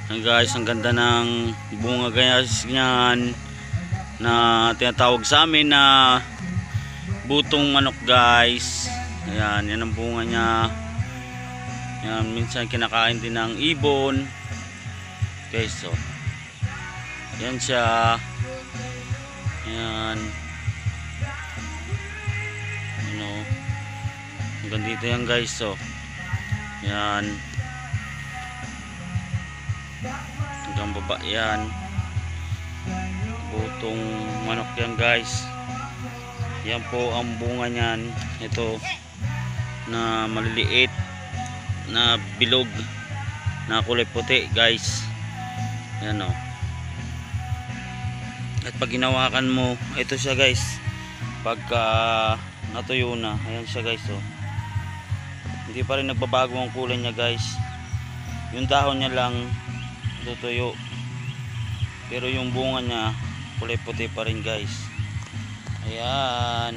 Ayan guys, ang ganda ng bunga guys niyan na tinatawag sa amin na butong manok guys. Ayan, yan ang bunga niya. Ayan, minsan kinakain din ng ibon. Guys, so yan siya. Ayan. Ano, hanggang dito yan guys, so yan. Hanggang baba yan, butong manok yan guys. Yan po ang bunga niyan. Ito na maliliit na bilog na kulay puti guys. Yan o. At pag ginawakan mo, ito siya guys, pagka natuyo na, ayan siya guys o. Hindi pa rin nagbabago ang kulay niya guys. Yung dahon niya lang tutuyo, pero yung bunga niya kulay puti pa rin guys. Ayan.